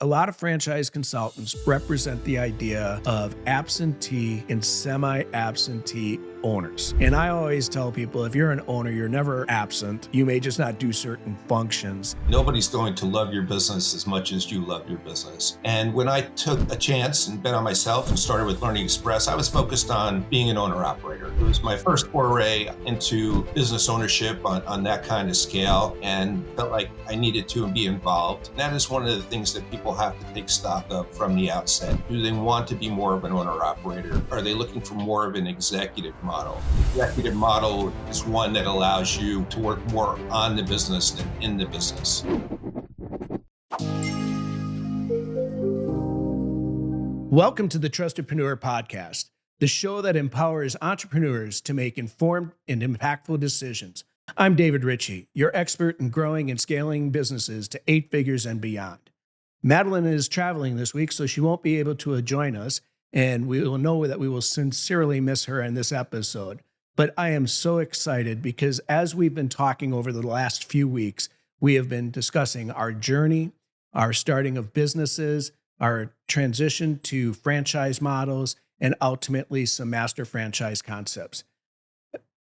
A lot of franchise consultants represent the idea of absentee and semi-absentee owners. And I always tell people, if you're an owner, you're never absent. You may just not do certain functions. Nobody's going to love your business as much as you love your business. And when I took a chance and bet on myself and started with Learning Express, I was focused on being an owner-operator. It was my first foray into business ownership on that kind of scale, and felt like I needed to be involved. And that is one of the things that people have to take stock of from the outset. Do they want to be more of an owner-operator? Are they looking for more of an executive model? The executive model is one that allows you to work more on the business than in the business. Welcome to the Trustedpreneur podcast, the show that empowers entrepreneurs to make informed and impactful decisions. I'm David Ricci, your expert in growing and scaling businesses to 8 figures and beyond. Madeline is traveling this week, so she won't be able to join us, and we will know that we will sincerely miss her in this episode. But I am so excited because as we've been talking over the last few weeks, we have been discussing our journey, our starting of businesses, our transition to franchise models, and ultimately some master franchise concepts.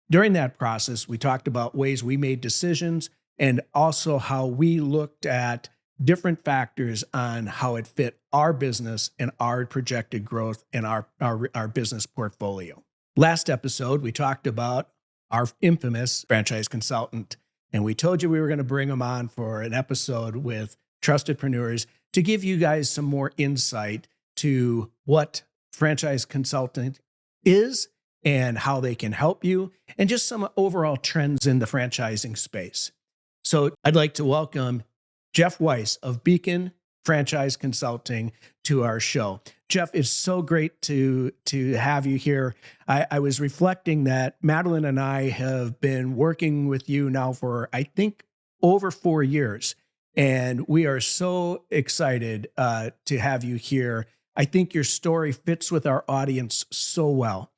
During that process, we talked about ways we made decisions and also how we looked at different factors on how it fit our business and our projected growth and our business portfolio. Last episode, we talked about our infamous franchise consultant, and we told you we were going to bring him on for an episode with Trustedpreneurs to give you guys some more insight to what franchise consultant is and how they can help you, and just some overall trends in the franchising space. So I'd like to welcome Jeff Weiss of Beacon Franchise Consulting to our show. Jeff, it's so great to have you here. I was reflecting that Madeline and I have been working with you now for, I think, over 4 years. And we are so excited to have you here. I think your story fits with our audience so well.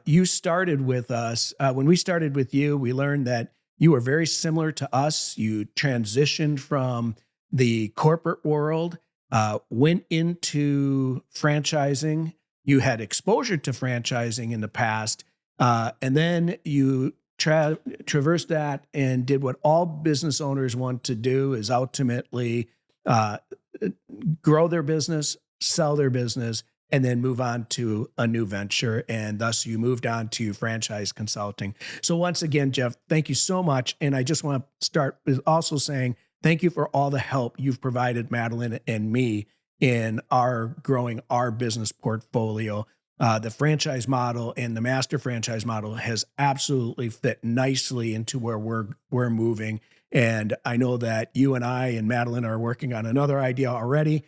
You started with us. When we started with you, we learned that you were very similar to us. You transitioned from the corporate world, went into franchising. You had exposure to franchising in the past, and then you traversed that and did what all business owners want to do, is ultimately grow their business, sell their business, and then move on to a new venture. And thus you moved on to franchise consulting. So once again, Jeff, thank you so much. And I just want to start with also saying thank you for all the help you've provided Madeline and me in our growing our business portfolio. The franchise model and the master franchise model has absolutely fit nicely into where we're moving. And I know that you and I and Madeline are working on another idea already.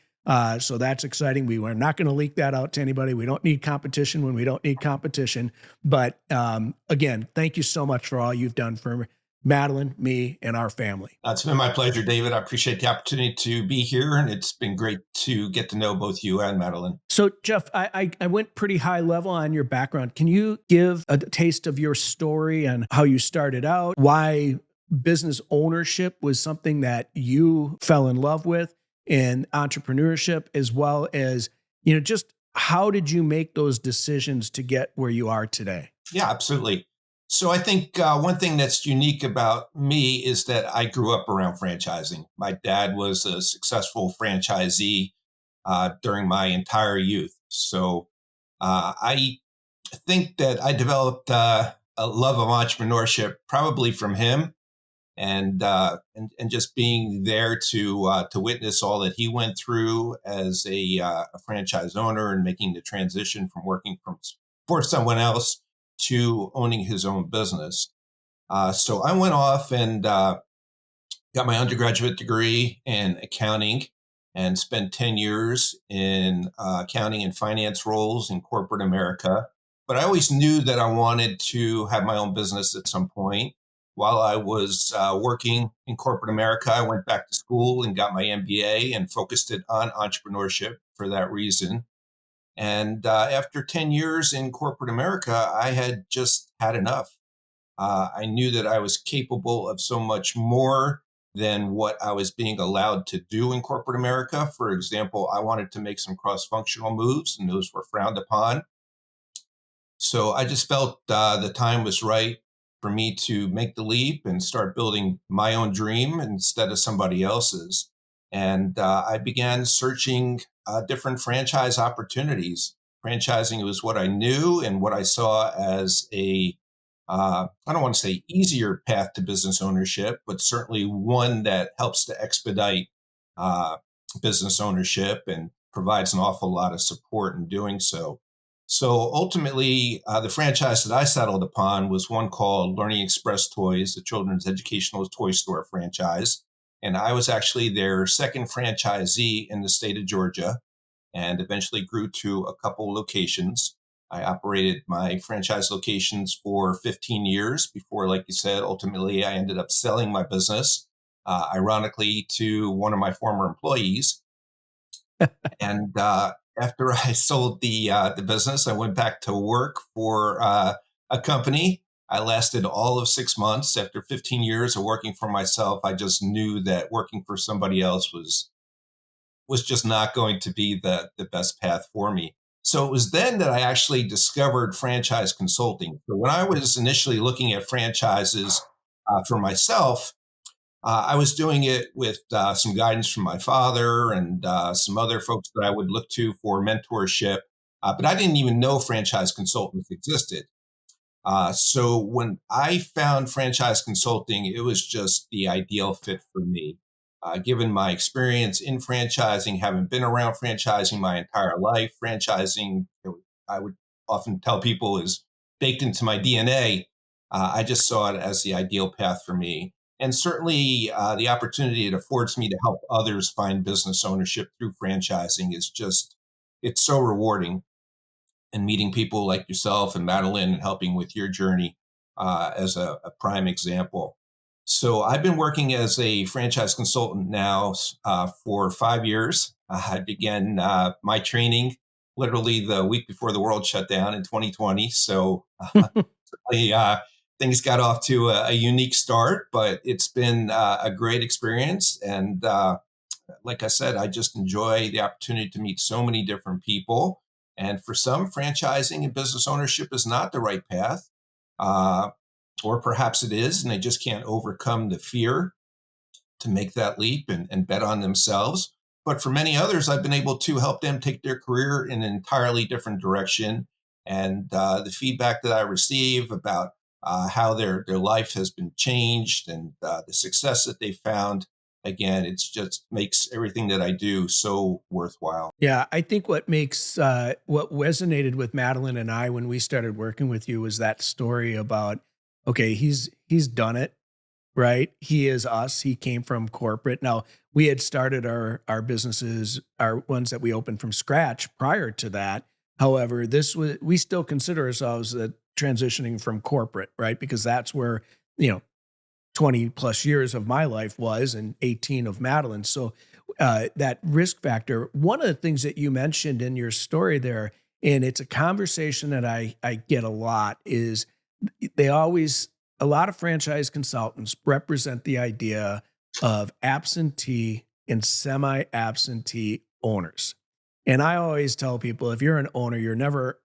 So that's exciting. We were not going to leak that out to anybody. We don't need competition when we don't need competition. But again, thank you so much for all you've done for Madeline, me, and our family. It's been my pleasure, David. I appreciate the opportunity to be here, and it's been great to get to know both you and Madeline. So, Jeff, I went pretty high level on your background. Can you give a taste of your story and how you started out, why business ownership was something that you fell in love with, and entrepreneurship, as well as, just how did you make those decisions to get where you are today? Yeah, absolutely. So I think one thing that's unique about me is that I grew up around franchising. My dad was a successful franchisee during my entire youth. So I think that I developed a love of entrepreneurship probably from him, and just being there to witness all that he went through as a franchise owner and making the transition from working for someone else to owning his own business. So I went off and got my undergraduate degree in accounting and spent 10 years in accounting and finance roles in corporate America. But I always knew that I wanted to have my own business at some point. While I was working in corporate America, I went back to school and got my MBA and focused it on entrepreneurship for that reason. And after 10 years in corporate America, I had just had enough. I knew that I was capable of so much more than what I was being allowed to do in corporate America. For example, I wanted to make some cross-functional moves, and those were frowned upon. So I just felt the time was right for me to make the leap and start building my own dream instead of somebody else's. And I began searching different franchise opportunities. Franchising was what I knew and what I saw as I don't want to say easier path to business ownership, but certainly one that helps to expedite uh, business ownership and provides an awful lot of support in doing so. So ultimately, the franchise that I settled upon was one called Learning Express Toys, the children's educational toy store franchise. And I was actually their second franchisee in the state of Georgia and eventually grew to a couple locations. I operated my franchise locations for 15 years before, like you said, ultimately I ended up selling my business, ironically, to one of my former employees. And after I sold the business, I went back to work for a company. I lasted all of 6 months. After 15 years of working for myself, I just knew that working for somebody else was just not going to be the best path for me. So it was then that I actually discovered franchise consulting. So when I was initially looking at franchises for myself, I was doing it with some guidance from my father and some other folks that I would look to for mentorship. But I didn't even know franchise consultants existed. So when I found franchise consulting, it was just the ideal fit for me. Given my experience in franchising, having been around franchising my entire life, franchising, I would often tell people, is baked into my DNA. I just saw it as the ideal path for me. And certainly the opportunity it affords me to help others find business ownership through franchising is just, it's so rewarding, and meeting people like yourself and Madeline and helping with your journey as a prime example. So I've been working as a franchise consultant now for 5 years. I began my training literally the week before the world shut down in 2020. So certainly, things got off to a unique start, but it's been a great experience. And like I said, I just enjoy the opportunity to meet so many different people. And for some, franchising and business ownership is not the right path, uh, or perhaps it is, and they just can't overcome the fear to make that leap and bet on themselves. But for many others, I've been able to help them take their career in an entirely different direction. And the feedback that I receive about how their life has been changed and the success that they found, again, it's just makes everything that I do so worthwhile. Yeah, I think what makes what resonated with Madeline and I when we started working with you was that story about, okay, he's done it, right? He is us. He came from corporate. Now, we had started our businesses, our ones that we opened from scratch prior to that. However, this was we still consider ourselves transitioning from corporate, right? Because that's where, you know, 20 plus years of my life was and 18 of Madeline. So that risk factor, one of the things that you mentioned in your story there, and it's a conversation that I get a lot, is they always, a lot of franchise consultants represent the idea of absentee and semi absentee owners. And I always tell people, if you're an owner, you're never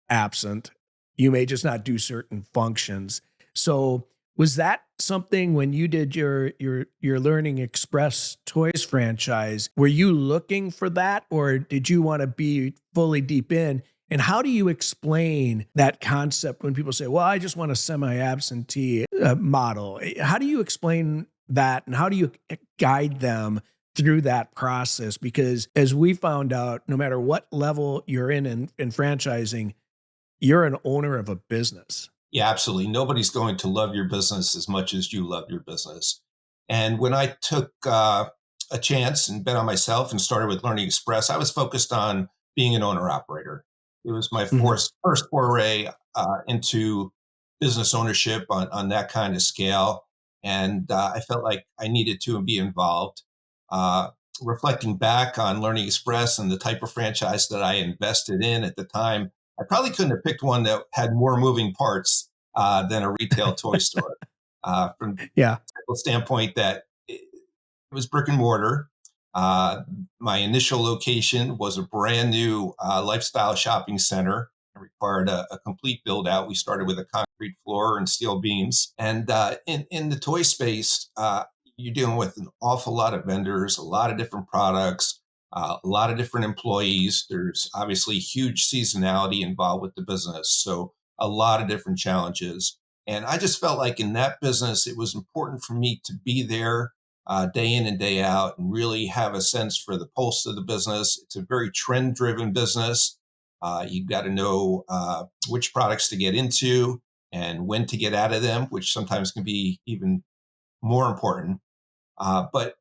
absent. You may just not do certain functions. So was that something when you did your Learning Express Toys franchise? Were you looking for that, or did you want to be fully deep in? And how do you explain that concept when people say, "Well, I just want a semi-absentee model"? How do you explain that, and how do you guide them through that process? Because as we found out, no matter what level you're in franchising, you're an owner of a business. Yeah, absolutely. Nobody's going to love your business as much as you love your business. And when I took a chance and bet on myself and started with Learning Express, I was focused on being an owner operator. It was my Mhm. first foray into business ownership on that kind of scale. And I felt like I needed to be involved. Uh, Reflecting back on Learning Express and the type of franchise that I invested in at the time, I probably couldn't have picked one that had more moving parts than a retail toy store. From Yeah. the standpoint that It was brick and mortar. Uh, my initial location was a brand new lifestyle shopping center. It required a complete build out. We started with a concrete floor and steel beams. And in the toy space, you're dealing with an awful lot of vendors, a lot of different products, a lot of different employees. There's obviously huge seasonality involved with the business. So a lot of different challenges. And I just felt like in that business, it was important for me to be there day in and day out and really have a sense for the pulse of the business. It's a very trend driven business. You've got to know which products to get into and when to get out of them, which sometimes can be even more important. But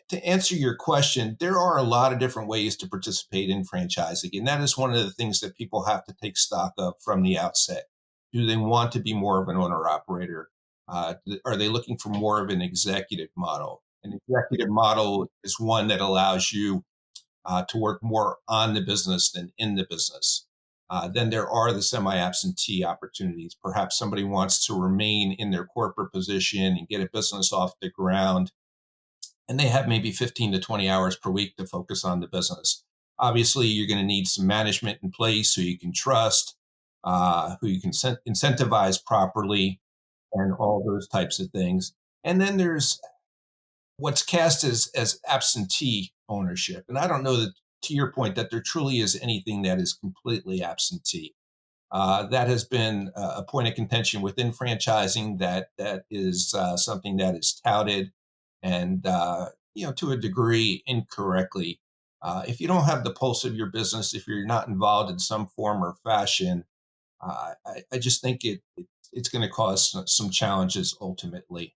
to answer your question, there are a lot of different ways to participate in franchising. And that is one of the things that people have to take stock of from the outset. Do they want to be more of an owner operator? Are they looking for more of an executive model? An executive model is one that allows you to work more on the business than in the business. Then there are the semi absentee opportunities. Perhaps somebody wants to remain in their corporate position and get a business off the ground, and they have maybe 15 to 20 hours per week to focus on the business. Obviously, you're going to need some management in place who you can trust, who you can incentivize properly, and all those types of things. And then there's what's cast as absentee ownership. And I don't know that, to your point, that there truly is anything that is completely absentee. That has been a point of contention within franchising. That is something that is touted, and to a degree incorrectly. If you don't have the pulse of your business, if you're not involved in some form or fashion, I just think it's going to cause some challenges ultimately.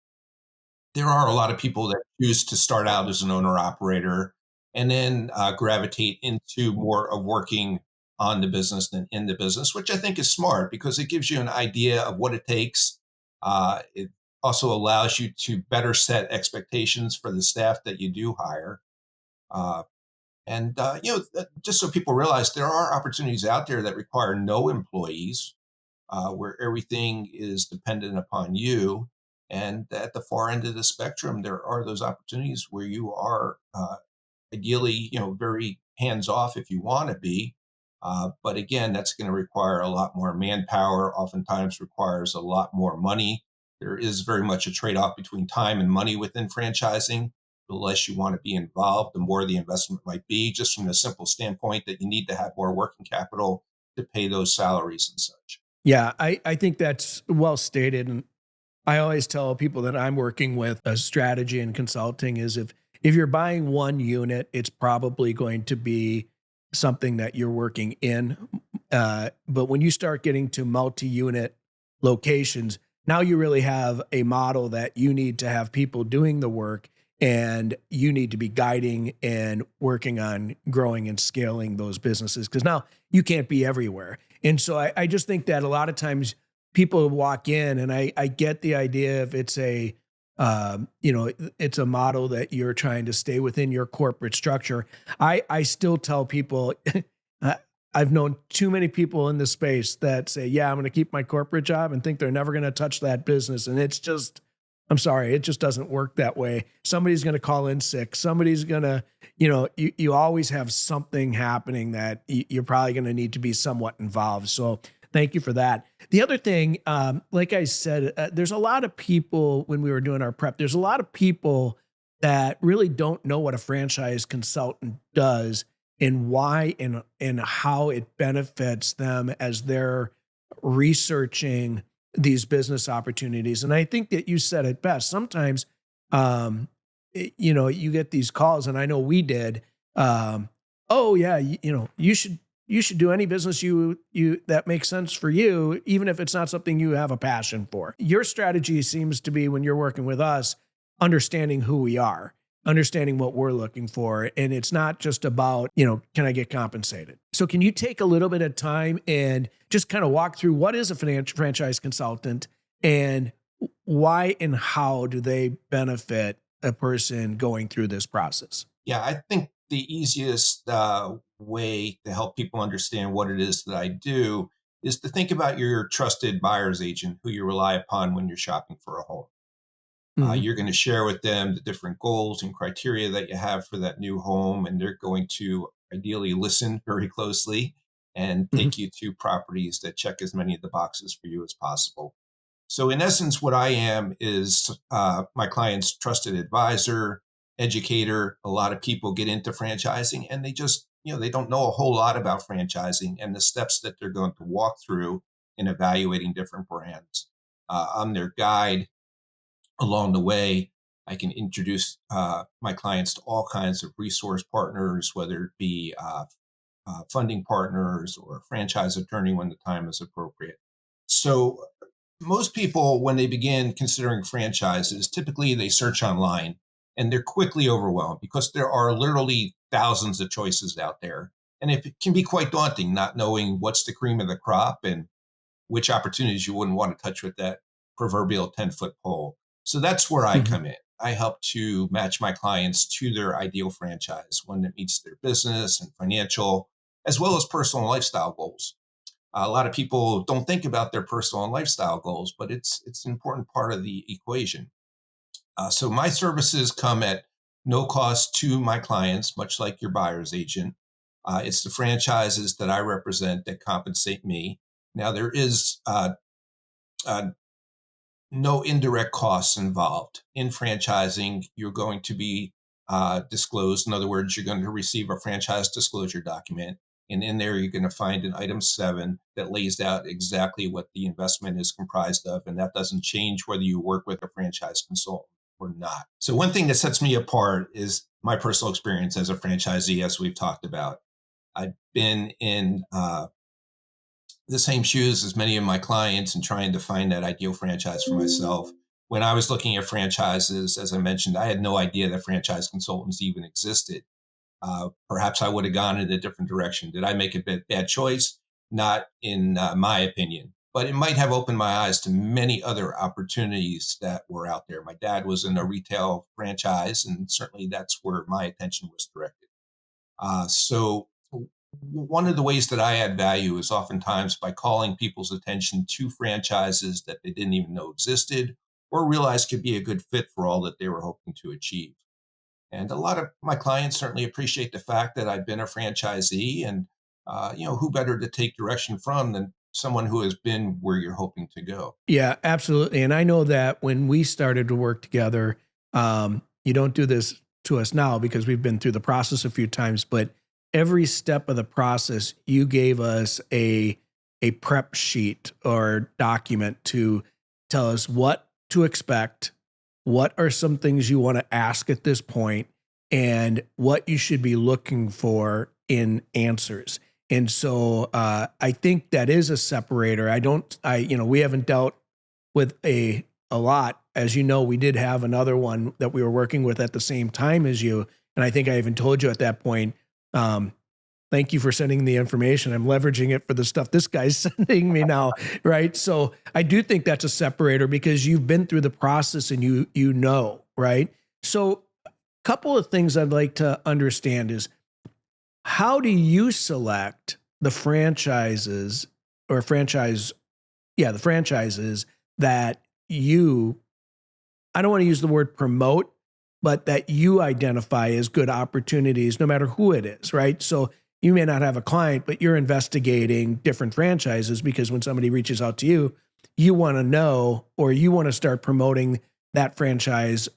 There are a lot of people that choose to start out as an owner operator and then gravitate into more of working on the business than in the business, which I think is smart because it gives you an idea of what it takes. It also allows you to better set expectations for the staff that you do hire. Uh, and just so people realize, there are opportunities out there that require no employees, where everything is dependent upon you. And at the far end of the spectrum, there are those opportunities where you are ideally, very hands off if you want to be. But again, that's going to require a lot more manpower, oftentimes requires a lot more money. There is very much a trade off between time and money within franchising. The less you want to be involved, the more the investment might be, just from the simple standpoint that you need to have more working capital to pay those salaries and such. Yeah, I think that's well stated. And I always tell people that I'm working with a strategy and consulting is if you're buying one unit, it's probably going to be something that you're working in. But when you start getting to multi-unit locations, now you really have a model that you need to have people doing the work and you need to be guiding and working on growing and scaling those businesses because now you can't be everywhere. And so I just think that a lot of times people walk in and I get the idea if it's it's a model that you're trying to stay within your corporate structure. I still tell people I- I've known too many people in this space that say, yeah, I'm going to keep my corporate job and think they're never going to touch that business. And it's just, I'm sorry, it just doesn't work that way. Somebody's going to call in sick. Somebody's going to, you always have something happening that you're probably going to need to be somewhat involved. So thank you for that. The other thing, like I said, there's a lot of people when we were doing our prep, there's a lot of people that really don't know what a franchise consultant does and why and how it benefits them as they're researching these business opportunities. And I think that you said it best. Sometimes, you get these calls, and I know we did. Oh yeah, you should do any business you that makes sense for you, even if it's not something you have a passion for. Your strategy seems to be when you're working with us, understanding who we are, understanding what we're looking for. And it's not just about, can I get compensated? So can you take a little bit of time and just kind of walk through what is a franchise consultant and why and how do they benefit a person going through this process? Yeah, I think the easiest way to help people understand what it is that I do is to think about your trusted buyer's agent who you rely upon when you're shopping for a home. Hmm. You're going to share with them the different goals and criteria that you have for that new home, and they're going to ideally listen very closely and Hmm. take you to properties that check as many of the boxes for you as possible. So, in essence, what I am is my client's trusted advisor, educator. A lot of people get into franchising and they just, they don't know a whole lot about franchising and the steps that they're going to walk through in evaluating different brands. I'm their guide along the way. I can introduce my clients to all kinds of resource partners, whether it be funding partners or a franchise attorney when the time is appropriate. So, most people, when they begin considering franchises, typically they search online and they're quickly overwhelmed because there are literally thousands of choices out there. And it can be quite daunting not knowing what's the cream of the crop and which opportunities you wouldn't want to touch with that proverbial 10-foot pole. So that's where I Hmm. come in. I help to match my clients to their ideal franchise, one that meets their business and financial, as well as personal and lifestyle goals. A lot of people don't think about their personal and lifestyle goals, but it's an important part of the equation. So my services come at no cost to my clients, much like your buyer's agent. It's the franchises that I represent that compensate me. Now there is uh, no indirect costs involved. In franchising, you're going to be disclosed. In other words, you're going to receive a franchise disclosure document. And in there, you're going to find an item 7 that lays out exactly what the investment is comprised of. And that doesn't change whether you work with a franchise consultant or not. So, one thing that sets me apart is my personal experience as a franchisee, as we've talked about. I've been in the same shoes as many of my clients and trying to find that ideal franchise for myself. When I was looking at franchises, as I mentioned, I had no idea that franchise consultants even existed. Perhaps I would have gone in a different direction. Did I make a bad choice? Not in my opinion, but it might have opened my eyes to many other opportunities that were out there. My dad was in a retail franchise, and certainly that's where my attention was directed. One of the ways that I add value is oftentimes by calling people's attention to franchises that they didn't even know existed or realize could be a good fit for all that they were hoping to achieve. And a lot of my clients certainly appreciate the fact that I've been a franchisee, and who better to take direction from than someone who has been where you're hoping to go. Yeah, absolutely. And I know that when we started to work together, you don't do this to us now because we've been through the process a few times, but every step of the process, you gave us a prep sheet or document to tell us what to expect, what are some things you want to ask at this point, and what you should be looking for in answers. And so I think that is a separator. We haven't dealt with a lot. As you know, we did have another one that we were working with at the same time as you. And I think I even told you at that point, um, thank you for sending the information. I'm leveraging it for the stuff this guy's sending me now. Right. So I do think that's a separator because you've been through the process and you know, right? So a couple of things I'd like to understand is how do you select the franchises or franchise, yeah, the franchises that you, I don't want to use the word promote, but that you identify as good opportunities, no matter who it is, right? So you may not have a client, but you're investigating different franchises because when somebody reaches out to you, you want to know or you want to start promoting that franchise,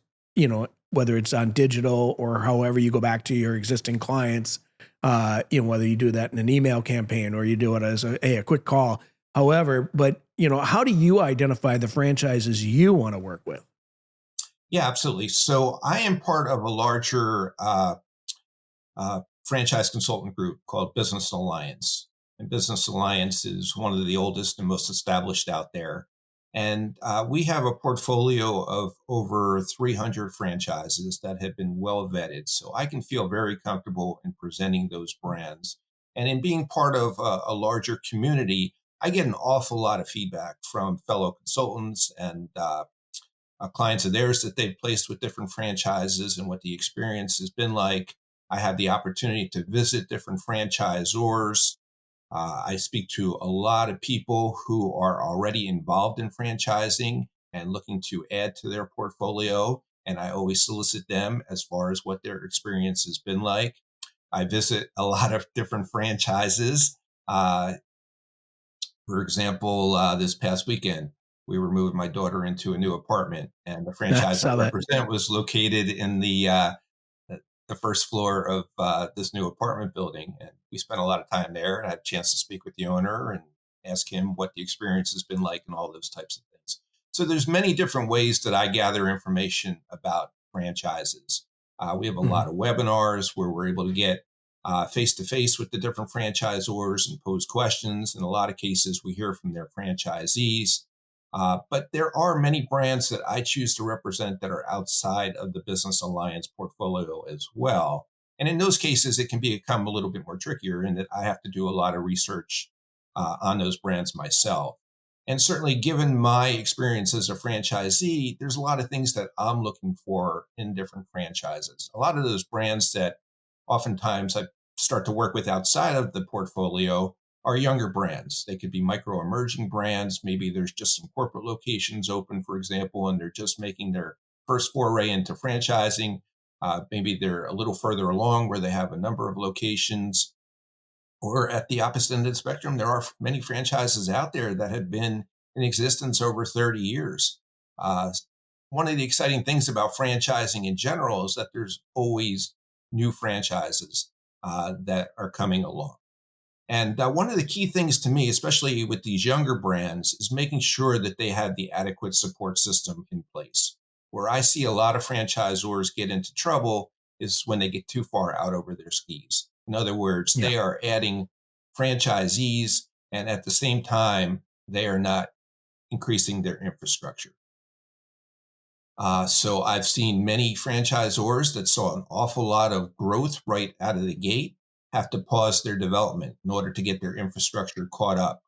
whether it's on digital or however you go back to your existing clients, whether you do that in an email campaign or you do it as a quick call, however, but how do you identify the franchises you want to work with? Yeah, absolutely. So I am part of a larger franchise consultant group called Business Alliance. And Business Alliance is one of the oldest and most established out there. And we have a portfolio of over 300 franchises that have been well vetted. So I can feel very comfortable in presenting those brands. And in being part of a larger community, I get an awful lot of feedback from fellow consultants and clients of theirs that they've placed with different franchises and what the experience has been like. I have the opportunity to visit different franchisors. I speak to a lot of people who are already involved in franchising and looking to add to their portfolio. And I always solicit them as far as what their experience has been like. I visit a lot of different franchises. Uh, for example, this past weekend, we were moving my daughter into a new apartment, and the I franchise I saw that. represent was located in the first floor of this new apartment building. And we spent a lot of time there, and I had a chance to speak with the owner and ask him what the experience has been like and all those types of things. So there's many different ways that I gather information about franchises. We have a Mhm. lot of webinars where we're able to get face to face with the different franchisors and pose questions. In a lot of cases, we hear from their franchisees. But there are many brands that I choose to represent that are outside of the Business Alliance portfolio as well. And in those cases, it can become a little bit more trickier in that I have to do a lot of research on those brands myself. And certainly, given my experience as a franchisee, there's a lot of things that I'm looking for in different franchises. A lot of those brands that oftentimes I start to work with outside of the portfolio are younger brands. They could be micro emerging brands. Maybe there's just some corporate locations open, for example, and they're just making their first foray into franchising. Maybe they're a little further along where they have a number of locations. Or at the opposite end of the spectrum, there are many franchises out there that have been in existence over 30 years. Uh, One of the exciting things about franchising in general is that there's always new franchises that are coming along. And one of the key things to me, especially with these younger brands, is making sure that they have the adequate support system in place. Where I see a lot of franchisors get into trouble is when they get too far out over their skis. In other words, Yeah. they are adding franchisees, and at the same time, they are not increasing their infrastructure. So I've seen many franchisors that saw an awful lot of growth right out of the gate have to pause their development in order to get their infrastructure caught up.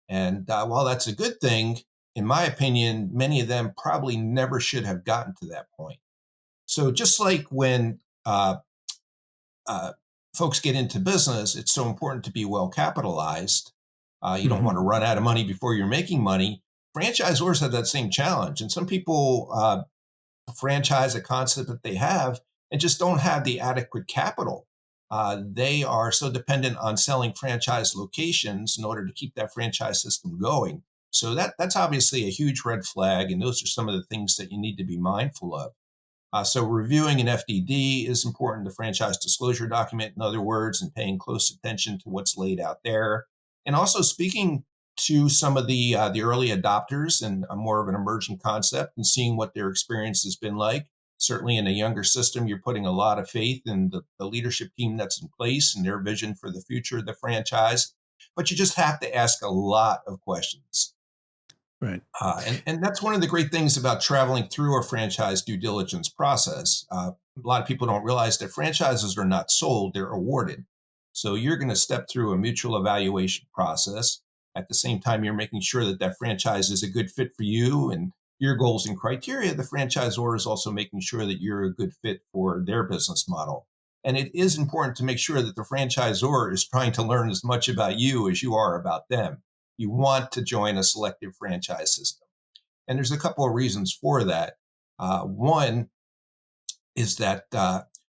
And while that's a good thing, in my opinion, many of them probably never should have gotten to that point. So just like when uh, folks get into business, it's so important to be well capitalized. You don't Mhm. want to run out of money before you're making money. Franchisors have that same challenge. And some people franchise a concept that they have and just don't have the adequate capital. They are so dependent on selling franchise locations in order to keep that franchise system going. So that's obviously a huge red flag, and those are some of the things that you need to be mindful of. So reviewing an FDD is important, the franchise disclosure document, in other words, and paying close attention to what's laid out there. And also speaking to some of the early adopters and a more of an emerging concept and seeing what their experience has been like. Certainly in a younger system, you're putting a lot of faith in the leadership team that's in place and their vision for the future of the franchise. But you just have to ask a lot of questions. Right. And that's one of the great things about traveling through a franchise due diligence process. A lot of people don't realize that franchises are not sold, they're awarded. So you're going to step through a mutual evaluation process. At the same time, you're making sure that that franchise is a good fit for you and your goals and criteria. The franchisor is also making sure that you're a good fit for their business model. And it is important to make sure that the franchisor is trying to learn as much about you as you are about them. You want to join a selective franchise system. And there's a couple of reasons for that. One is that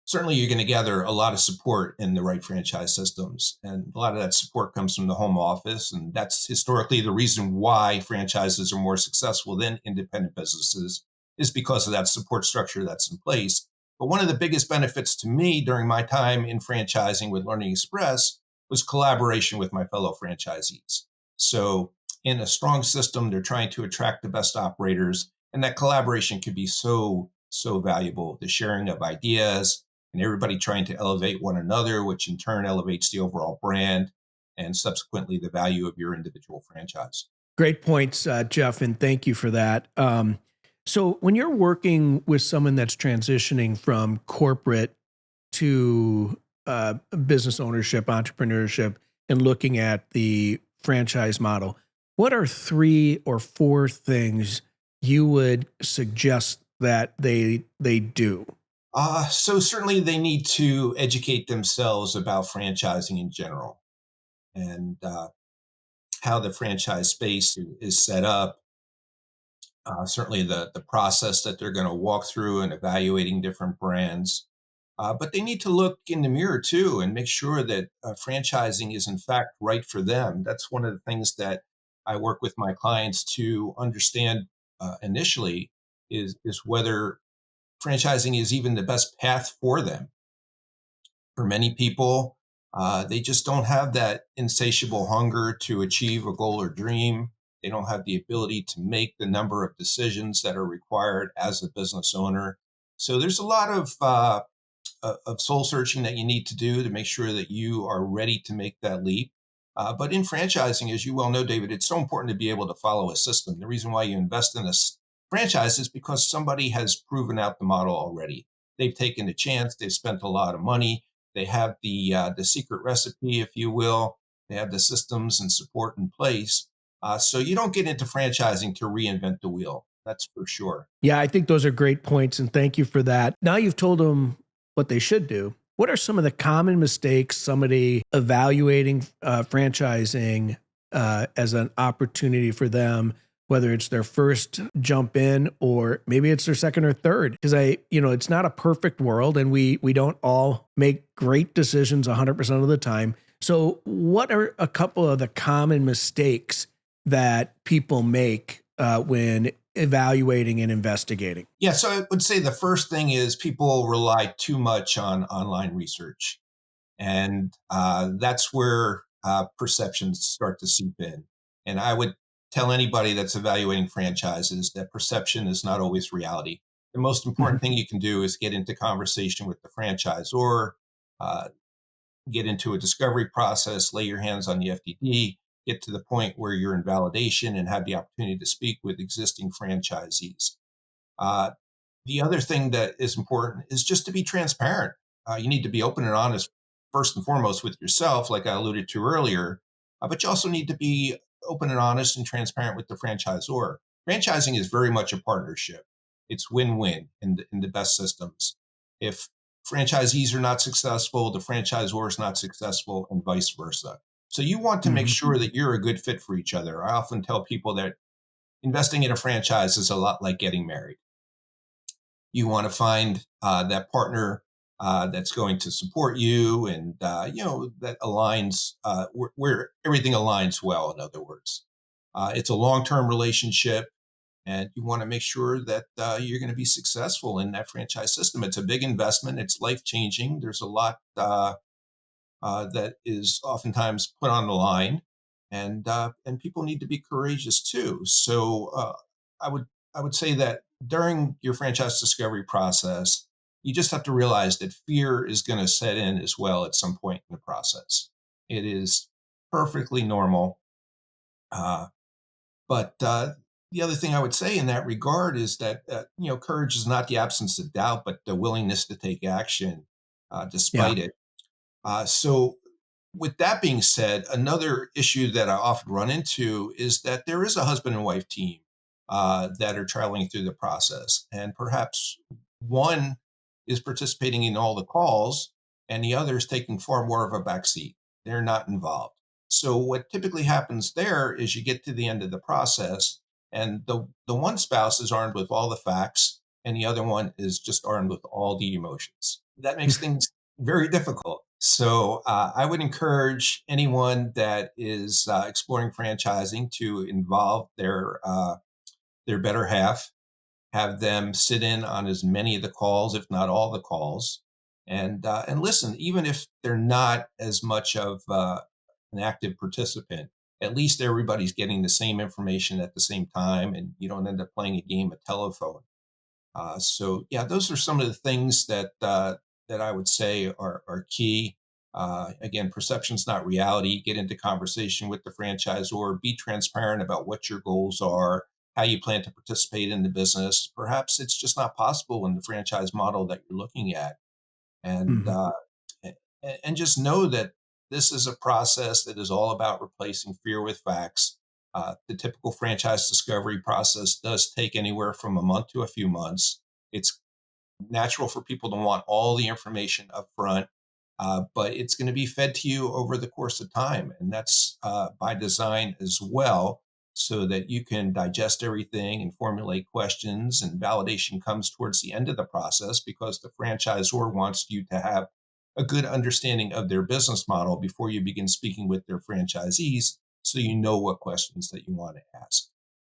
certainly you're going to gather a lot of support in the right franchise systems. And a lot of that support comes from the home office. And that's historically the reason why franchises are more successful than independent businesses, is because of that support structure that's in place. But one of the biggest benefits to me during my time in franchising with Learning Express was collaboration with my fellow franchisees. So in a strong system, they're trying to attract the best operators, and that collaboration could be so valuable. The sharing of ideas and everybody trying to elevate one another, which in turn elevates the overall brand and subsequently the value of your individual franchise. Great points, Jeff, and thank you for that. So, when you're working with someone that's transitioning from corporate to business ownership, entrepreneurship, and looking at the franchise model, what are 3 or 4 things you would suggest that they do? So certainly they need to educate themselves about franchising in general and how the franchise space is set up. certainly the process that they're going to walk through and evaluating different brands. But they need to look in the mirror too and make sure that franchising is in fact right for them. That's one of the things that I work with my clients to understand initially is whether franchising is even the best path for them. For many people, they just don't have that insatiable hunger to achieve a goal or dream. They don't have the ability to make the number of decisions that are required as a business owner. So there's a lot of soul searching that you need to do to make sure that you are ready to make that leap. But in franchising, as you well know, David, it's so important to be able to follow a system. The reason why you invest in a franchise is because somebody has proven out the model already. They've taken a chance. They've spent a lot of money. They have the secret recipe, if you will. They have the systems and support in place. So you don't get into franchising to reinvent the wheel. That's for sure. Yeah, I think those are great points, and thank you for that. Now you've told them what they should do. What are some of the common mistakes somebody evaluating franchising as an opportunity for them, whether it's their first jump in or maybe it's their second or third? Because it's not a perfect world, and we don't all make great decisions 100% of the time. So, what are a couple of the common mistakes that people make when evaluating and investigating? Yeah, so I would say the first thing is people rely too much on online research. And that's where perceptions start to seep in. And I would tell anybody that's evaluating franchises that perception is not always reality. The most important Mhm. thing you can do is get into conversation with the franchisor, uh, get into a discovery process, lay your hands on the FDD, get to the point where you're in validation and have the opportunity to speak with existing franchisees. Uh, the other thing that is important is just to be transparent. You need to be open and honest, first and foremost, with yourself, like I alluded to earlier, but you also need to be open and honest and transparent with the franchisor. Franchising is very much a partnership. It's win-win in the best systems. If franchisees are not successful, the franchisor is not successful, and vice versa. So you want to make Mhm. sure that you're a good fit for each other. I often tell people that investing in a franchise is a lot like getting married. You want to find that partner that's going to support you and that aligns where everything aligns well, in other words. It's a long-term relationship, and you want to make sure that you're going to be successful in that franchise system. It's a big investment. It's life-changing. There's a lot that is oftentimes put on the line, and people need to be courageous too. So I would I would say that during your franchise discovery process, you just have to realize that fear is going to set in as well at some point in the process. It is perfectly normal, uh, but the other thing I would say in that regard is that courage is not the absence of doubt, but the willingness to take action Yeah. despite it. So, with that being said, another issue that I often run into is that there is a husband and wife team that are traveling through the process, and perhaps one is participating in all the calls, and the other is taking far more of a backseat. They're not involved. So, what typically happens there is you get to the end of the process, and the one spouse is armed with all the facts, and the other one is just armed with all the emotions. That makes things very difficult. So I would encourage anyone that is exploring franchising to involve their better half, have them sit in on as many of the calls, if not all the calls, and listen. Even if they're not as much of an active participant, at least everybody's getting the same information at the same time, and you don't end up playing a game of telephone. So yeah, those are some of the things that I would say are key. Again, perception's not reality. Get into conversation with the franchisor. Be transparent about what your goals are, how you plan to participate in the business. Perhaps it's just not possible in the franchise model that you're looking at, and Mhm. uh, a- and just know that this is a process that is all about replacing fear with facts. The typical franchise discovery process does take anywhere from a month to a few months. It's natural for people to want all the information up front, but it's going to be fed to you over the course of time. And that's by design as well. so that you can digest everything and formulate questions. And validation comes towards the end of the process because the franchisor wants you to have a good understanding of their business model before you begin speaking with their franchisees, so you know what questions that you want to ask.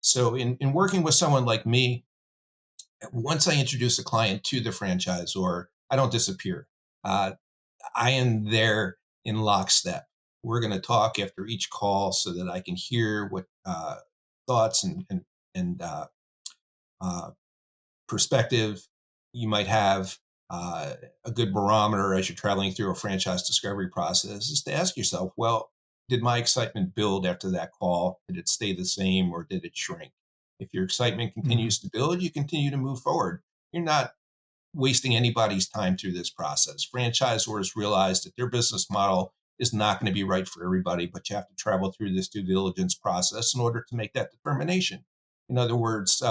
So in working with someone like me, once I introduce a client to the franchisor, I don't disappear. Uh, I am there in lockstep. We're going to talk after each call so that I can hear what thoughts and uh, perspective you might have. A good barometer as you're traveling through a franchise discovery process is to ask yourself, well, did my excitement build after that call? Did it stay the same or did it shrink? If your excitement Mhm. continues to build, you continue to move forward. You're not wasting anybody's time through this process. Franchisors realize that their business model is not going to be right for everybody, but you have to travel through this due diligence process in order to make that determination. In other words,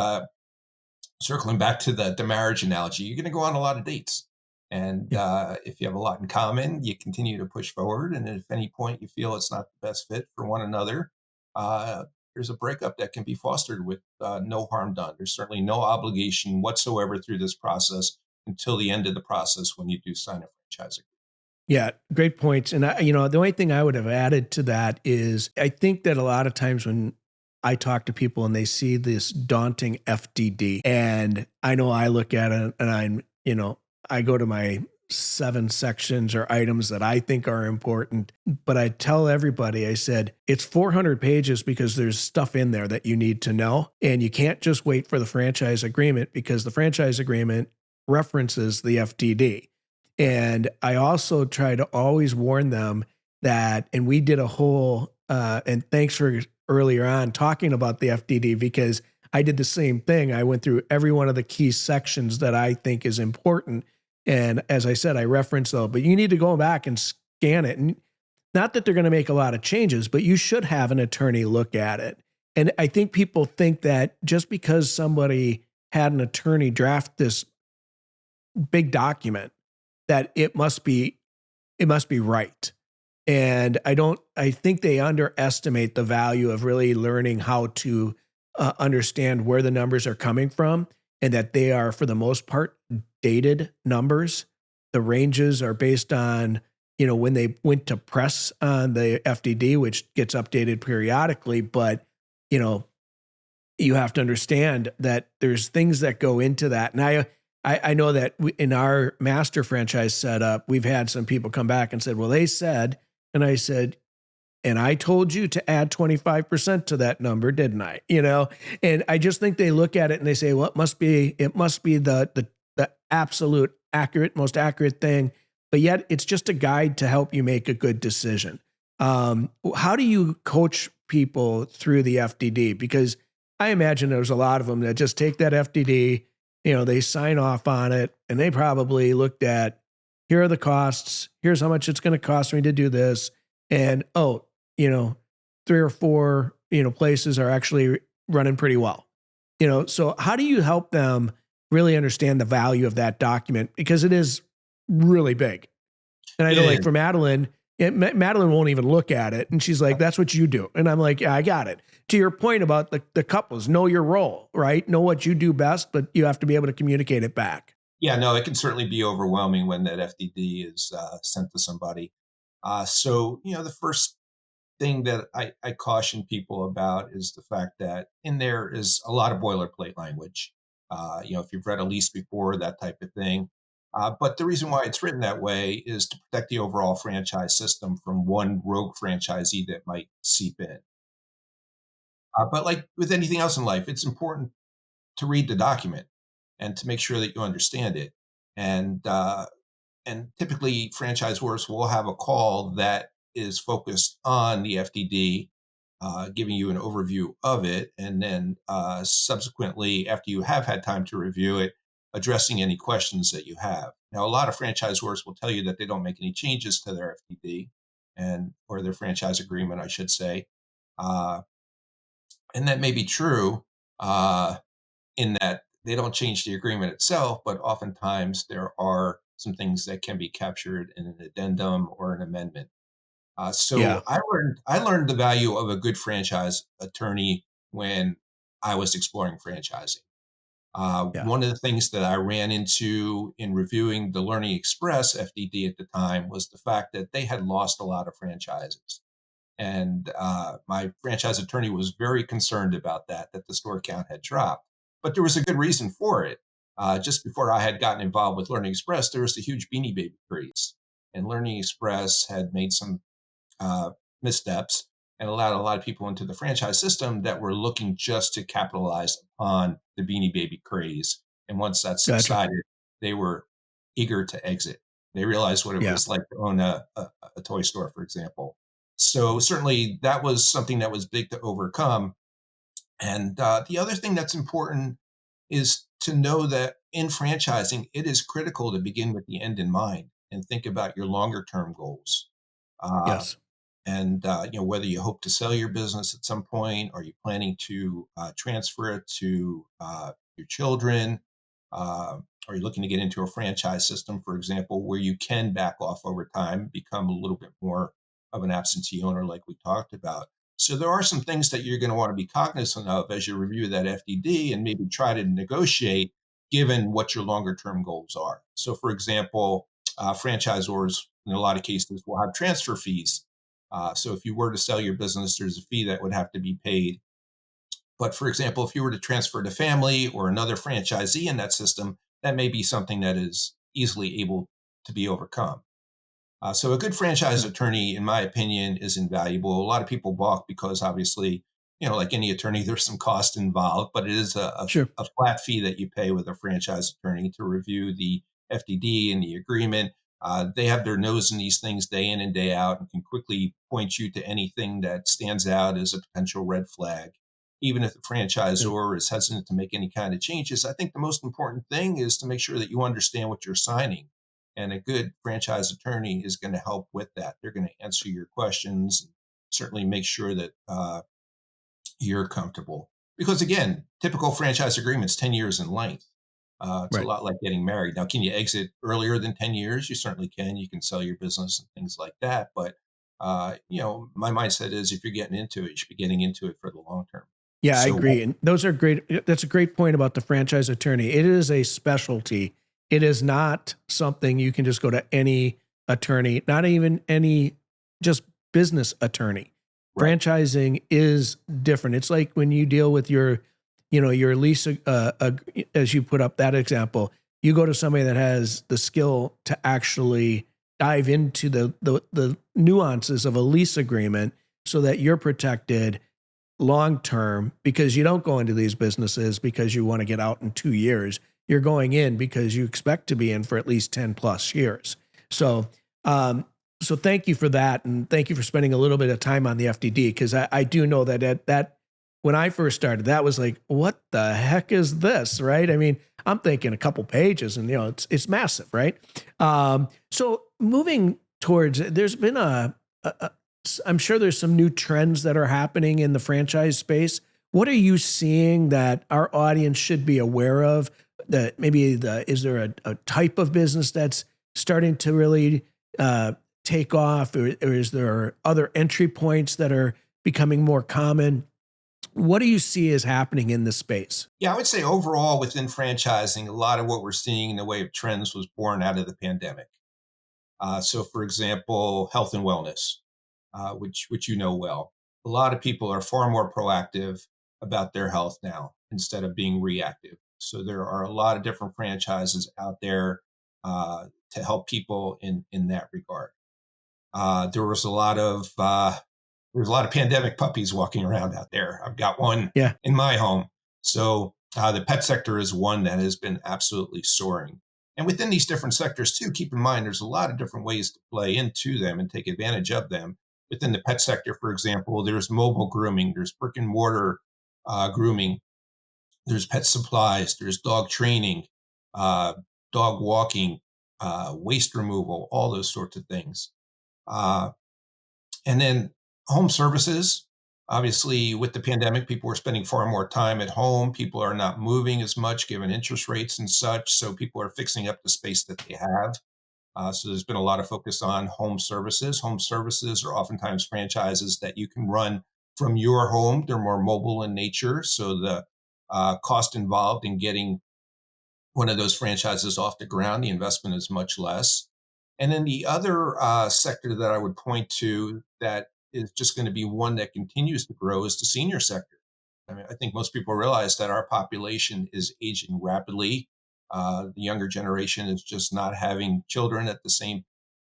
circling back to the marriage analogy, you're going to go on a lot of dates. And Yeah. if you have a lot in common, you continue to push forward. And if at any point you feel it's not the best fit for one another, uh, there's a breakup that can be fostered with no harm done. There's certainly no obligation whatsoever through this process until the end of the process when you do sign a franchise agreement. Yeah, great points. And the only thing I would have added to that is I think that a lot of times when I talk to people and they see this daunting FDD, and I know I look at it and I go to my 7 sections or items that I think are important, but I tell everybody, I said, it's 400 pages because there's stuff in there that you need to know. And you can't just wait for the franchise agreement because the franchise agreement references the FDD. And I also try to always warn them that, and we did a whole, and thanks for earlier on talking about the FDD because I did the same thing. I went through every one of the key sections that I think is important. And as I said, I referenced those, but you need to go back and scan it. And not that they're going to make a lot of changes, but you should have an attorney look at it. And I think people think that just because somebody had an attorney draft this big document, that it must be right. And I think they underestimate the value of really learning how to understand where the numbers are coming from and that they are, for the most part, dated numbers. The ranges are based on, when they went to press on the FDD, which gets updated periodically. But, you know, you have to understand that there's things that go into that. And I know that in our master franchise setup, we've had some people come back and said, well, they said, and I said, and I told you to add 25% to that number, didn't I? And I just think they look at it and they say, well, it must be the absolute most accurate thing. But yet it's just a guide to help you make a good decision. How do you coach people through the FDD? Because I imagine there's a lot of them that just take that FDD, they sign off on it, and they probably looked at, here are the costs, here's how much it's going to cost me to do this. And, you know, 3 or 4, places are actually running pretty well. So how do you help them really understand the value of that document? Because it is really big. And I It know, like, is. for Madeline, Madeline won't even look at it. And she's like, that's what you do. And I'm like, yeah, I got it. To your point about the couples, know your role, right? Know what you do best, but you have to be able to communicate it back. Yeah, no, it can certainly be overwhelming when that FDD is sent to somebody. The first thing that I caution people about is the fact that in there is a lot of boilerplate language. If you've read a lease before, that type of thing. But the reason why it's written that way is to protect the overall franchise system from one rogue franchisee that might seep in. But like with anything else in life, it's important to read the document and to make sure that you understand it. And and typically, franchisors will have a call that is focused on the FDD, giving you an overview of it, and then subsequently, after you have had time to review it, addressing any questions that you have. Now, a lot of franchisors will tell you that they don't make any changes to their FDD and or their franchise agreement, I should say, uh, and that may be true. In that they don't change the agreement itself, but oftentimes there are some things that can be captured in an addendum or an amendment. Yeah. So I learned the value of a good franchise attorney when I was exploring franchising. Yeah. One of the things that I ran into in reviewing the Learning Express FDD at the time was the fact that they had lost a lot of franchises. And my franchise attorney was very concerned about that the store count had dropped. But there was a good reason for it. Just before I had gotten involved with Learning Express, there was a huge Beanie Baby craze. And Learning Express had made some uh, missteps and allowed a lot of people into the franchise system that were looking just to capitalize upon the Beanie Baby craze. And once that Gotcha. subsided, they were eager to exit. They realized what it Yeah. was like to own a toy store, for example. So certainly that was something that was big to overcome. And the other thing that's important is to know that in franchising, it is critical to begin with the end in mind and think about your longer term goals. Uh, Yes. and whether you hope to sell your business at some point, are you planning to transfer it to your children? Uh, are you looking to get into a franchise system, for example, where you can back off over time, become a little bit more of an absentee owner, like we talked about? So there are some things that you're going to want to be cognizant of as you review that FDD and maybe try to negotiate given what your longer term goals are. So, for example, franchisors in a lot of cases will have transfer fees. So if you were to sell your business, there's a fee that would have to be paid. But for example, if you were to transfer to family or another franchisee in that system, that may be something that is easily able to be overcome. So a good franchise Yeah. attorney, in my opinion, is invaluable. A lot of people balk because obviously, like any attorney, there's some cost involved, but it is Sure. a flat fee that you pay with a franchise attorney to review the FDD and the agreement. They have their nose in these things day in and day out and can quickly point you to anything that stands out as a potential red flag. Even if the Yeah. franchisor is hesitant to make any kind of changes, I think the most important thing is to make sure that you understand what you're signing, and a good franchise attorney is going to help with that. They're going to answer your questions and certainly make sure that you're comfortable. Because again, typical franchise agreements, 10 years in length. It's a Right. lot like getting married. Now, can you exit earlier than 10 years? You certainly can. You can sell your business and things like that. But, my mindset is if you're getting into it, you should be getting into it for the long term. Yeah, I So, agree. And those are great. That's a great point about the franchise attorney. It is a specialty. It is not something you can just go to any attorney, not even any just business attorney. right. Franchising is different. It's like when you deal with your lease, as you put up that example, you go to somebody that has the skill to actually dive into the nuances of a lease agreement so that you're protected long term, because you don't go into these businesses because you want to get out in 2 years. You're going in because you expect to be in for at least 10 plus years. So, so thank you for that. And thank you for spending a little bit of time on the FDD. Cause I do know that when I first started, that was like, what the heck is this? Right. I mean, I'm thinking a couple pages and it's massive. Right. So moving towards, there's been I'm sure there's some new trends that are happening in the franchise space. What are you seeing that our audience should be aware of? That maybe is there a type of business that's starting to really uh, take off, or is there other entry points that are becoming more common? What do you see is happening in this space? Yeah, I would say overall within franchising, a lot of what we're seeing in the way of trends was born out of the pandemic. So, for example, health and wellness, which you know well. A lot of people are far more proactive about their health now instead of being reactive. So there are a lot of different franchises out there to help people in that regard. There was a lot of there's a lot of pandemic puppies walking around out there. I've got one Yeah, in my home. So the pet sector is one that has been absolutely soaring. And within these different sectors, too, keep in mind there's a lot of different ways to play into them and take advantage of them. Within the pet sector, for example, there's mobile grooming, there's brick and mortar grooming, there's pet supplies, there's dog training, uh, dog walking, waste removal, all those sorts of things. Uh, and then home services. Obviously, with the pandemic, people were spending far more time at home. People are not moving as much given interest rates and such. So people are fixing up the space that they have. So there's been a lot of focus on home services. Home services are oftentimes franchises that you can run from your home. They're more mobile in nature, so the cost involved in getting one of those franchises off the ground, the investment is much less. And then the other sector that I would point to that is just going to be one that continues to grow is the senior sector. I mean, I think most people realize that our population is aging rapidly. The younger generation is just not having children at the same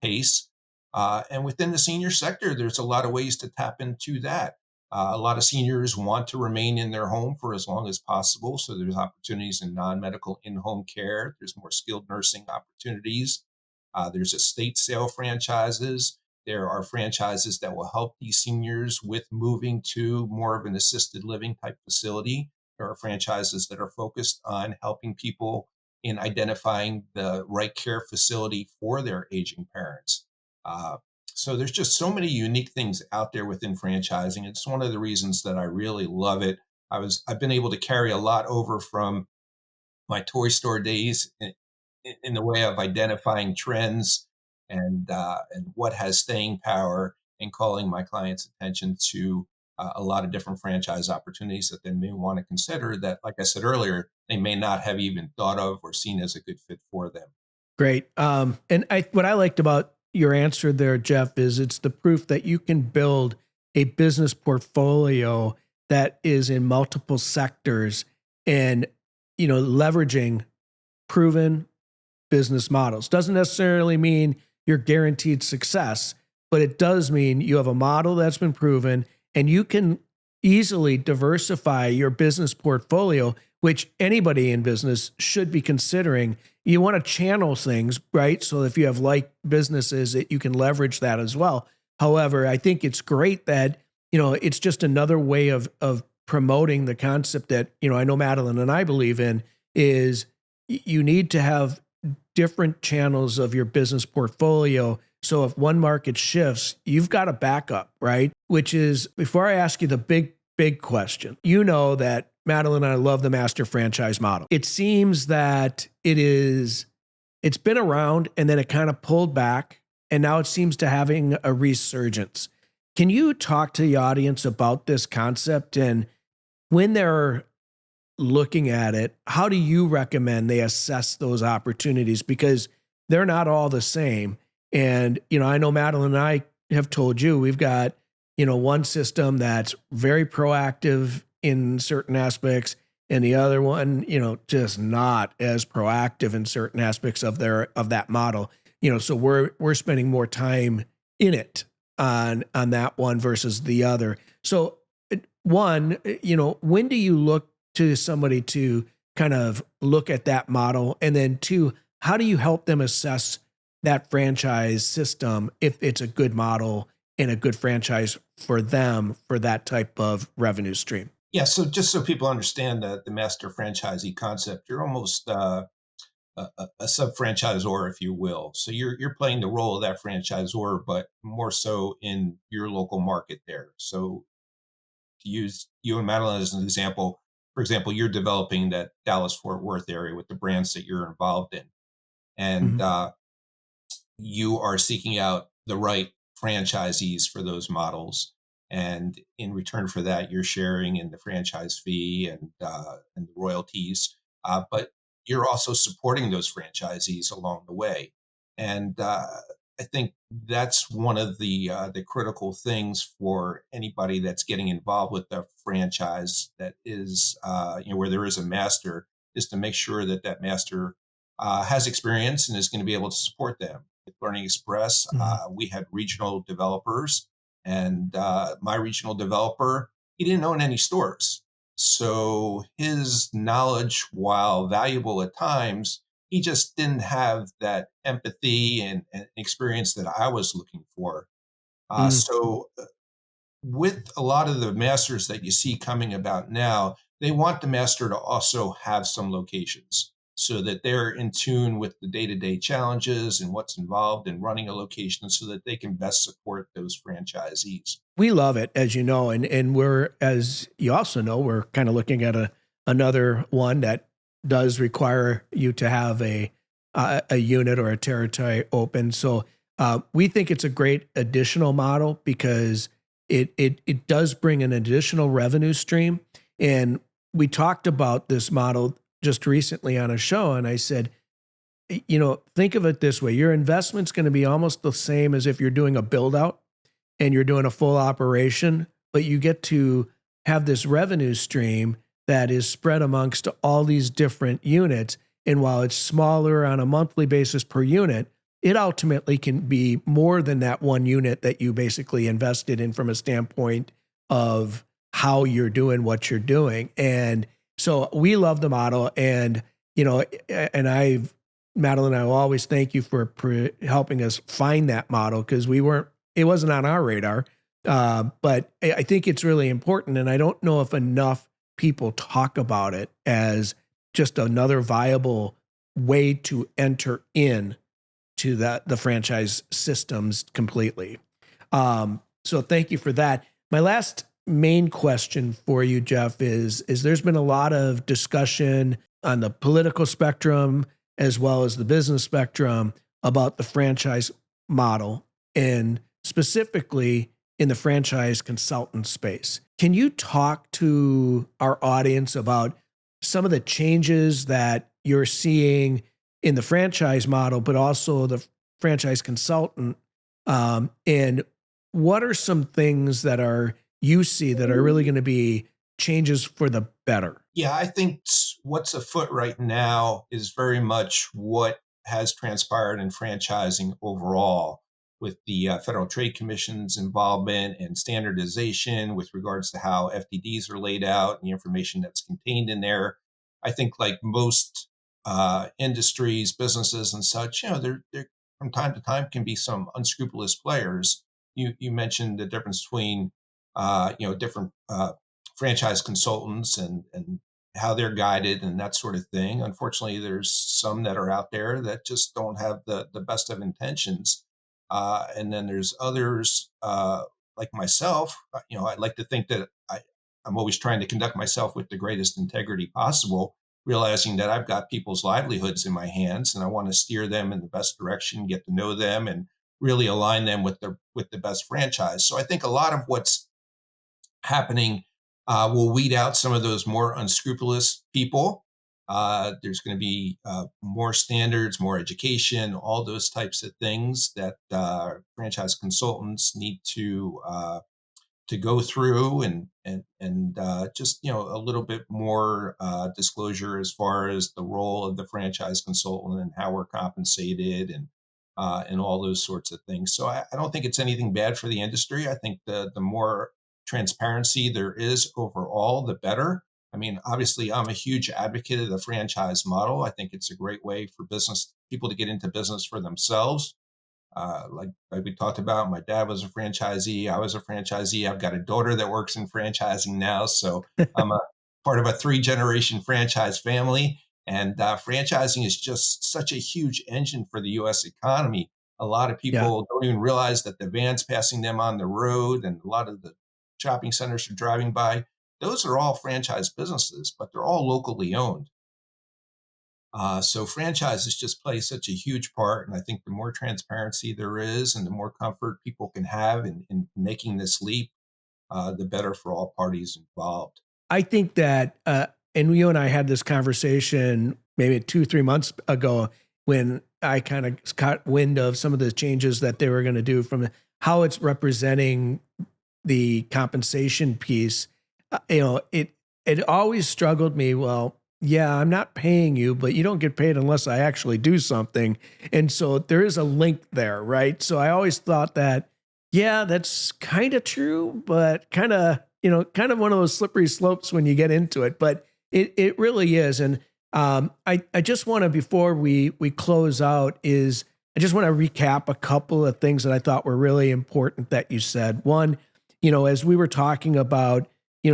pace. And within the senior sector, there's a lot of ways to tap into that. A lot of seniors want to remain in their home for as long as possible. So there's opportunities in non-medical in-home care. There's more skilled nursing opportunities. There's estate sale franchises. There are franchises that will help these seniors with moving to more of an assisted living type facility. There are franchises that are focused on helping people in identifying the right care facility for their aging parents. Uh, so there's just so many unique things out there within franchising. It's one of the reasons that I really love it. I've been able to carry a lot over from my toy store days in the way of identifying trends and what has staying power, and calling my clients' attention to a lot of different franchise opportunities that they may want to consider that, like I said earlier, they may not have even thought of or seen as a good fit for them. Great. What I liked about your answer there, Jeff, is it's the proof that you can build a business portfolio that is in multiple sectors and, leveraging proven business models. Doesn't necessarily mean you're guaranteed success, but it does mean you have a model that's been proven and you can easily diversify your business portfolio, which anybody in business should be considering. You want to channel things, right? So if you have like businesses, that you can leverage that as well. However, I think it's great that, it's just another way of promoting the concept that, I know Madeline and I believe in is you need to have different channels of your business portfolio. So if one market shifts, you've got a backup, right? Which is, before I ask you the big question, that Madeline and I love the master franchise model. It seems that it's been around and then it kind of pulled back and now it seems to having a resurgence. Can you talk to the audience about this concept, and when they're looking at it, how do you recommend they assess those opportunities? Because they're not all the same. And, I know Madeline and I have told you we've got, one system that's very proactive in certain aspects and the other one, just not as proactive in certain aspects of that model. So we're spending more time in it on that one versus the other. So one, when do you look to somebody to kind of look at that model? And then two, how do you help them assess that franchise system if it's a good model and a good franchise for them for that type of revenue stream? Yeah, so just so people understand the master franchisee concept, you're almost a sub franchisor, if you will. So you're playing the role of that franchisor, but more so in your local market there. So to use you and Madeline as an example, for example, you're developing that Dallas Fort Worth area with the brands that you're involved in, and Mhm. you are seeking out the right franchisees for those models. And in return for that, you're sharing in the franchise fee and the royalties. But you're also supporting those franchisees along the way. And I think that's one of the critical things for anybody that's getting involved with the franchise that is, where there is a master, is to make sure that that master has experience and is going to be able to support them. With Learning Express, Mhm. we had regional developers, and my regional developer, he didn't own any stores. So his knowledge, while valuable at times, he just didn't have that empathy and experience that I was looking for. Mhm. So with a lot of the masters that you see coming about now, they want the master to also have some locations so that they're in tune with the day-to-day challenges and what's involved in running a location so that they can best support those franchisees. We love it, as you know, and we're, as you also know, we're kind of looking at another one that does require you to have a unit or a territory open. So we think it's a great additional model because it does bring an additional revenue stream. And we talked about this model just recently on a show, and I said, think of it this way: your investment's going to be almost the same as if you're doing a build out and you're doing a full operation, but you get to have this revenue stream that is spread amongst all these different units. And while it's smaller on a monthly basis per unit, it ultimately can be more than that one unit that you basically invested in from a standpoint of how you're doing what you're doing. And so we love the model. And, Madeline, I will always thank you for helping us find that model, because it wasn't on our radar. But I think it's really important. And I don't know if enough people talk about it as just another viable way to enter in to the franchise systems completely. So thank you for that. My last main question for you, Jeff, is there's been a lot of discussion on the political spectrum as well as the business spectrum about the franchise model, and specifically in the franchise consultant space. Can you talk to our audience about some of the changes that you're seeing in the franchise model, but also the franchise consultant? And what are some things that you see that are really going to be changes for the better? Yeah, I think what's afoot right now is very much what has transpired in franchising overall, with the Federal Trade Commission's involvement and standardization with regards to how FDDs are laid out and the information that's contained in there. I think, like most industries, businesses, and such, there from time to time can be some unscrupulous players. You mentioned the difference between different franchise consultants and how they're guided and that sort of thing. Unfortunately, there's some that are out there that just don't have the best of intentions. And then there's others like myself. I'd like to think that I'm always trying to conduct myself with the greatest integrity possible, realizing that I've got people's livelihoods in my hands, and I want to steer them in the best direction, get to know them, and really align them with the best franchise. So I think a lot of what's happening will weed out some of those more unscrupulous people. There's going to be more standards, more education, all those types of things that franchise consultants need to go through, and just a little bit more disclosure as far as the role of the franchise consultant and how we're compensated, and all those sorts of things. So I don't think it's anything bad for the industry. I think the more transparency there is overall, the better. I mean, obviously, I'm a huge advocate of the franchise model. I think it's a great way for business people to get into business for themselves. Like we talked about, my dad was a franchisee. I was a franchisee. I've got a daughter that works in franchising now. So I'm a part of a 3-generation franchise family. And franchising is just such a huge engine for the U.S. economy. A lot of Yeah. people don't even realize that the vans passing them on the road and a lot of the shopping centers are driving by, those are all franchise businesses, but they're all locally owned. So franchises just play such a huge part. And I think the more transparency there is and the more comfort people can have in making this leap, the better for all parties involved. I think that, and you and I had this conversation maybe 2-3 months ago, when I kind of caught wind of some of the changes that they were going to do from how it's representing the compensation piece. It always struggled me. Well, yeah, I'm not paying you, but you don't get paid unless I actually do something. And so there is a link there, right? So I always thought that, yeah, that's kind of true, but kind of one of those slippery slopes when you get into it. But it really is. And I just want to, before we close out, I just want to recap a couple of things that I thought were really important that you said. One, as we were talking about,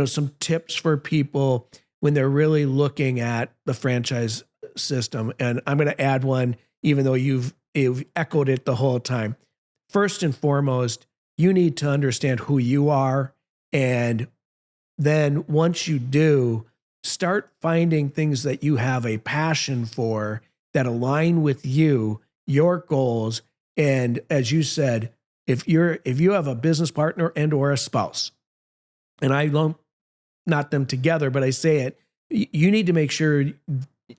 some tips for people when they're really looking at the franchise system. And I'm going to add one, even though you've echoed it the whole time. First and foremost, you need to understand who you are. And then once you do, start finding things that you have a passion for that align with you, your goals. And as you said, if you have a business partner and or a spouse, and I don't not them together, but I say it, you need to make sure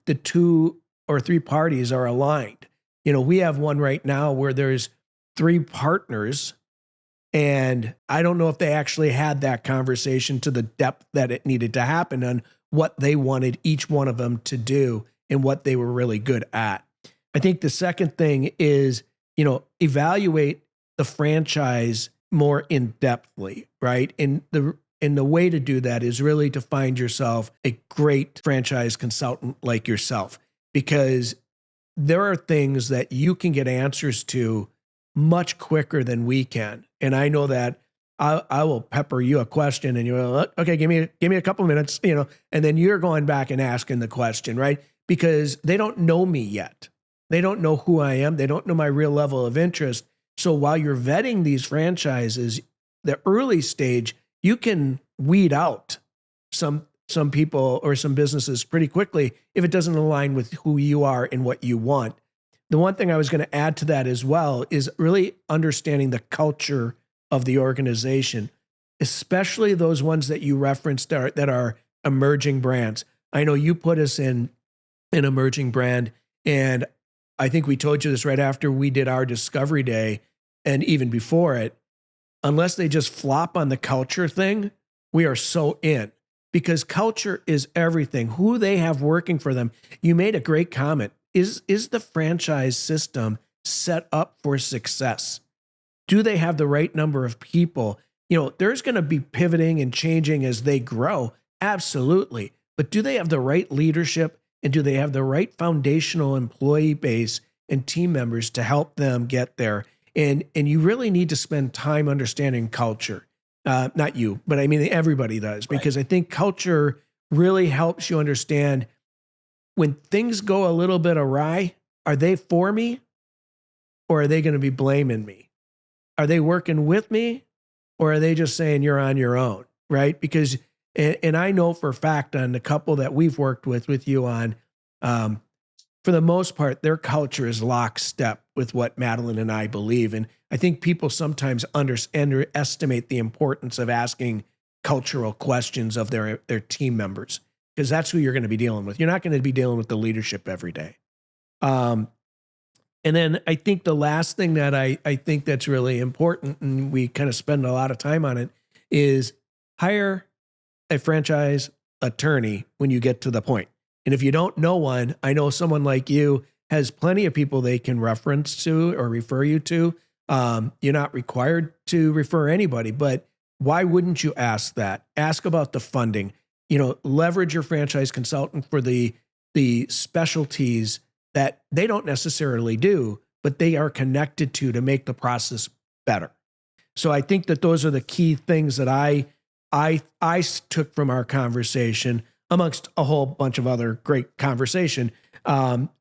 the 2 or 3 parties are aligned. We have one right now where there's 3 partners, and I don't know if they actually had that conversation to the depth that it needed to happen on what they wanted each one of them to do and what they were really good at. I think the second thing is, evaluate the franchise more in depthly, right? And the way to do that is really to find yourself a great franchise consultant like yourself, because there are things that you can get answers to much quicker than we can. And I know that I will pepper you a question and you're like, okay, give me a couple minutes, and then you're going back and asking the question, right? Because they don't know me yet. They don't know who I am. They don't know my real level of interest. So while you're vetting these franchises, the early stage, you can weed out some people or some businesses pretty quickly if it doesn't align with who you are and what you want. The one thing I was going to add to that as well is really understanding the culture of the organization, especially those ones that you referenced that are emerging brands. I know you put us in an emerging brand, and I think we told you this right after we did our discovery day and even before it. Unless they just flop on the culture thing, we are so in, because culture is everything. Who they have working for them. You made a great comment. Is the franchise system set up for success? Do they have the right number of people? There's going to be pivoting and changing as they grow. Absolutely. But do they have the right leadership, and do they have the right foundational employee base and team members to help them get there? And you really need to spend time understanding culture. Not you, but I mean, everybody does, because I think culture really helps you understand when things go a little bit awry. Are they for me, or are they going to be blaming me? Are they working with me, or are they just saying you're on your own, right? Because, and I know for a fact on the couple that we've worked with you on, for the most part, their culture is lockstep with what Madeline and I believe. And I think people sometimes underestimate the importance of asking cultural questions of their team members, because that's who you're going to be dealing with. You're not going to be dealing with the leadership every day. And then I think the last thing that I think that's really important, and we kind of spend a lot of time on it, is hire a franchise attorney when you get to the point. And if you don't know one, I know someone like you has plenty of people they can reference to or refer you to. You're not required to refer anybody, but why wouldn't you ask that? Ask about the funding. Leverage your franchise consultant for the specialties that they don't necessarily do, but they are connected to make the process better. So I think that those are the key things that I took from our conversation, amongst a whole bunch of other great conversation.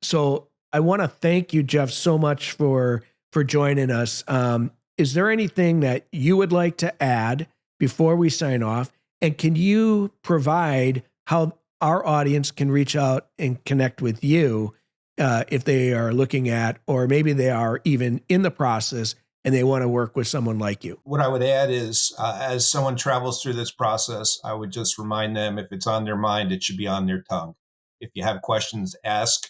So I want to thank you, Jeff, so much for joining us. Is there anything that you would like to add before we sign off? And can you provide how our audience can reach out and connect with you if they are looking at, or maybe they are even in the process and they want to work with someone like you? What I would add is, as someone travels through this process, I would just remind them, if it's on their mind, it should be on their tongue. If you have questions, ask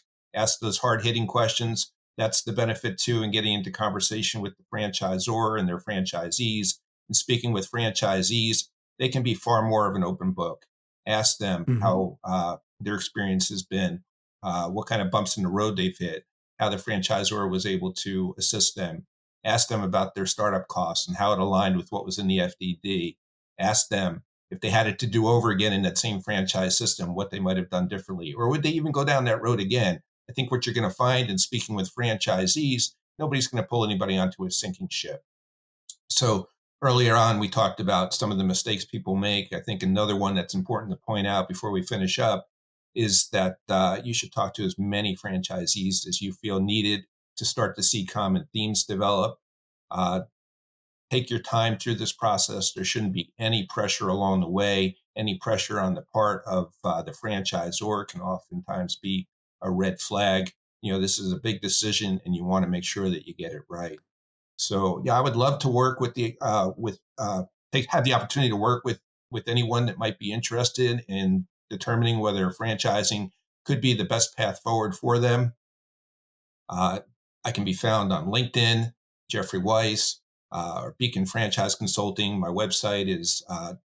those hard-hitting questions. That's the benefit too in getting into conversation with the franchisor and their franchisees. And speaking with franchisees, they can be far more of an open book. Ask them how their experience has been, what kind of bumps in the road they've hit, how the franchisor was able to assist them. Ask them about their startup costs and how it aligned with what was in the FDD. Ask them if they had it to do over again in that same franchise system, what they might have done differently, or would they even go down that road again? I think what you're going to find in speaking with franchisees, nobody's going to pull anybody onto a sinking ship. So earlier on, we talked about some of the mistakes people make. I think another one that's important to point out before we finish up is that you should talk to as many franchisees as you feel needed to start to see common themes develop. Take your time through this process. There shouldn't be any pressure along the way. Any pressure on the part of the franchisor can oftentimes be a red flag. This is a big decision and you want to make sure that you get it right. So yeah, I would love to work with have the opportunity to work with anyone that might be interested in determining whether franchising could be the best path forward for them. I can be found on LinkedIn, Jeffrey Weiss, or Beacon Franchise Consulting. My website is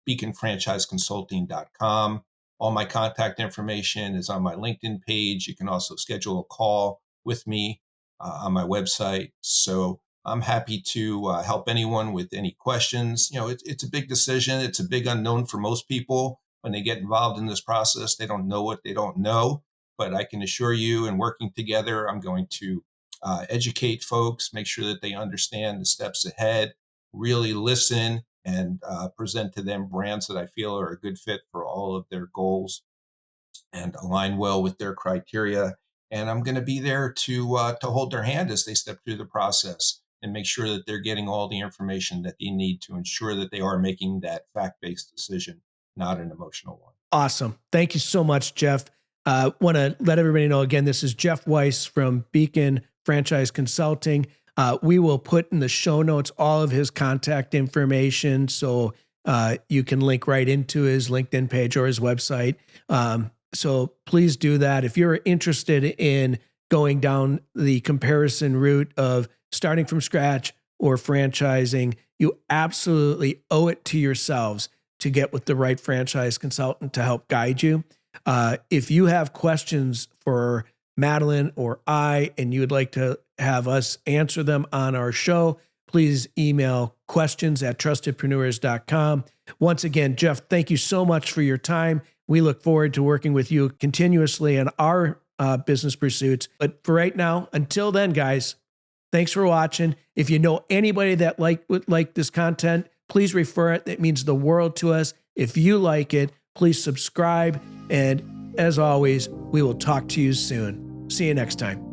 beaconfranchiseconsulting.com. All my contact information is on my LinkedIn page. You can also schedule a call with me on my website. So I'm happy to help anyone with any questions. It's a big decision. It's a big unknown for most people when they get involved in this process. They don't know what they don't know. But I can assure you, in working together, I'm going to educate folks, make sure that they understand the steps ahead, really listen, and present to them brands that I feel are a good fit for all of their goals and align well with their criteria. And I'm going to be there to hold their hand as they step through the process and make sure that they're getting all the information that they need to ensure that they are making that fact-based decision, not an emotional one. Awesome. Thank you so much, Jeff. Want to let everybody know again, this is Jeff Weiss from Beacon Franchise Consulting. We will put in the show notes all of his contact information, so you can link right into his LinkedIn page or his website. So please do that. If you're interested in going down the comparison route of starting from scratch or franchising, you absolutely owe it to yourselves to get with the right franchise consultant to help guide you. If you have questions for Madeline or I, and you would like to have us answer them on our show, please email questions@trustedpreneurs.com. Once again, Jeff, thank you so much for your time. We look forward to working with you continuously in our business pursuits. But for right now, until then, guys, thanks for watching. If you know anybody that would like this content, please refer it. That means the world to us. If you like it, please subscribe. And as always, we will talk to you soon. See you next time.